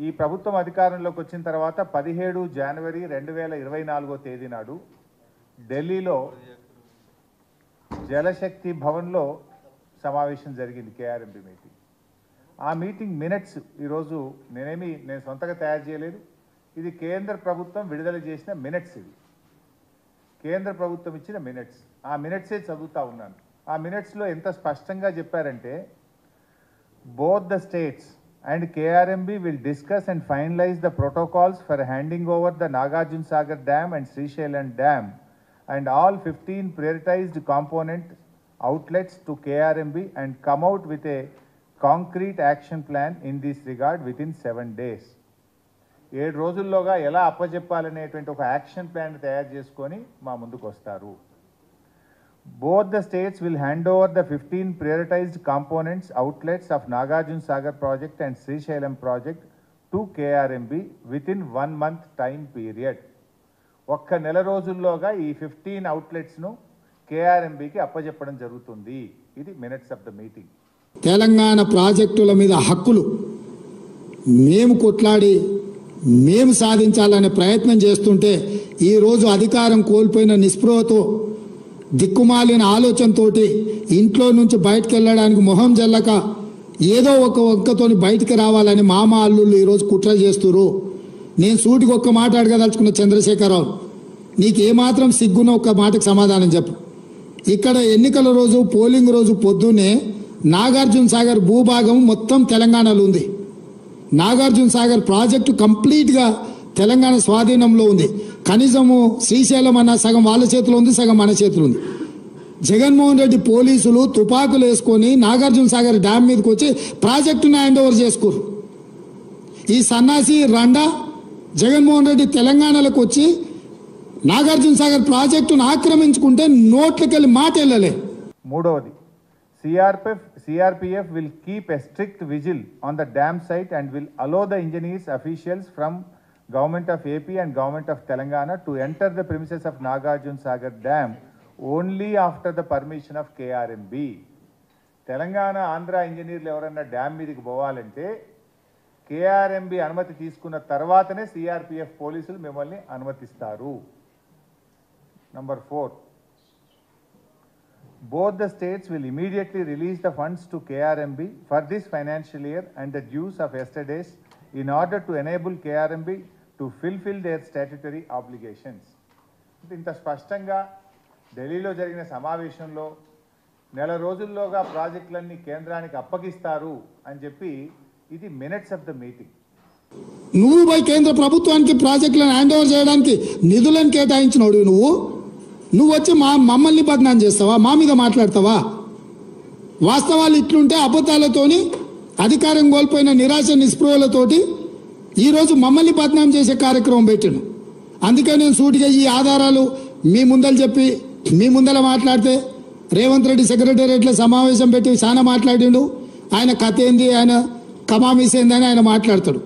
ఈ ప్రభుత్వం అధికారంలోకి వచ్చిన తర్వాత 17 జనవరి 2024 తేదీ నాడు ఢిల్లీలో జలశక్తి భవన్లో సమావేశం జరిగింది కేఆర్ఎంబీ మీటింగ్. ఆ మీటింగ్ మినిట్స్ ఈరోజు నేను సొంతగా తయారు చేయలేదు. ఇది కేంద్ర ప్రభుత్వం విడుదల చేసిన మినిట్స్. ఇది కేంద్ర ప్రభుత్వం ఇచ్చిన మినిట్స్. ఆ మినిట్సే చదువుతా ఉన్నాను. ఆ మినిట్స్లో ఎంత స్పష్టంగా చెప్పారంటే, both the states and KRMB will discuss and finalize the protocols for handing over the Nagarjuna Sagar Dam and Srisailam Dam and all 15 prioritized component outlets to KRMB and come out with a concrete action plan in this regard within 7 days. 7 రోజుల్లోగా ఎలా అప్పచెప్పాలనేటువంటి ఒక action plan తయారు చేసుకొని మా ముందుకు వస్తారు. Both the states will hand over the 15 prioritized components outlets of Nagarjuna Sagar project and Srisailam project to KRMB within 1 month time period. ఒక్క నెల రోజుల్లోగా ఈ 15 అవుట్లెట్స్ను కేఆర్ఎంబీకి అప్పచెప్పడం జరుగుతుంది. ఇది minutes of the meeting. Telangana ప్రాజెక్టుల మీద హక్కులు మేము కొట్లాడి మేము సాధించాలనే ప్రయత్నం చేస్తుంటే ఈరోజు అధికారం కోల్పోయిన నిస్పృహతో దిక్కుమాలిన ఆలోచనతోటి ఇంట్లో నుంచి బయటకు వెళ్ళడానికి మొహం జల్లక ఏదో ఒక ఒక్కతోని బయటికి రావాలని మామ అల్లుళ్ళు ఈరోజు కుట్ర చేస్తున్నారు. నేను సూటికి ఒక్క మాట అడగదలుచుకున్న చంద్రశేఖరరావు, నీకు ఏమాత్రం సిగ్గున ఒక్క మాటకు సమాధానం చెప్పు. ఇక్కడ ఎన్నికల రోజు పోలింగ్ రోజు పొద్దున్నే నాగార్జున సాగర్ భూభాగం మొత్తం తెలంగాణలో ఉంది. నాగార్జున సాగర్ ప్రాజెక్టు కంప్లీట్గా తెలంగాణ స్వాధీనంలో ఉంది. కనీసము శ్రీశైలం అన్న సగం వాళ్ళ చేతిలో ఉంది, సగం మన చేతిలో ఉంది. జగన్మోహన్ రెడ్డి పోలీసులు తుపాకులు వేసుకొని నాగార్జున సాగర్ డ్యామ్ మీదకి వచ్చి ప్రాజెక్టును హ్యాండ్ ఓవర్ చేసుకోరు. ఈ సన్నాసి రండా జగన్మోహన్ రెడ్డి తెలంగాణలోకి వచ్చి నాగార్జున సాగర్ ప్రాజెక్టును ఆక్రమించుకుంటే నోట్లకెళ్ళి మాట వెళ్ళలే. మూడవది, CRPF will keep a strict vigil on the dam site and will allow the engineers officials from Government of AP and Government of Telangana to enter the premises of Nagarjuna Sagar Dam only after the permission of KRMB. Telangana Andhra ఇంజనీర్లు ఎవరన్నా dam మీదకి పోవాలంటే KRMB అనుమతి తీసుకున్న తర్వాతనే CRPF పోలీసులు మిమ్మల్ని అనుమతిస్తారు. Number 4, both the states will immediately release the funds to KRMB for this financial year and the dues of yesterday's in order to enable KRMB to fulfill their statutory obligations. ఇంత స్పష్టంగా ఢిల్లీలో జరిగిన సమావేశంలో నెల రోజుల్లోగా ప్రాజెక్టులన్నీ కేంద్రానికి అప్పగిస్తారు అని చెప్పి ఇది మినిట్స్ ఆఫ్ ద మీటింగ్. నువ్వు పోయి కేంద్ర ప్రభుత్వానికి ప్రాజెక్టులను హ్యాండ్ ఓవర్ చేయడానికి నిధులను కేటాయించినోడు నువ్వు వచ్చి మమ్మల్ని బదనాం చేస్తావా? మా మీద మాట్లాడతావా? వాస్తవాలు ఇట్లుంటే అబద్ధాలతోని అధికారం కోల్పోయిన నిరాశ నిస్పృహలతోటి ఈరోజు మమ్మల్ని బదనాం చేసే కార్యక్రమం పెట్టాను. అందుకే నేను సూటిగా ఈ ఆధారాలు మీ ముందర చెప్పి మీ ముందర మాట్లాడితే రేవంత్ రెడ్డి సెక్రటేరియట్లో సమావేశం పెట్టి చాలా మాట్లాడిండు. ఆయన కథ ఏంది, ఆయన కమామిస్ ఏందని ఆయన మాట్లాడతాడు.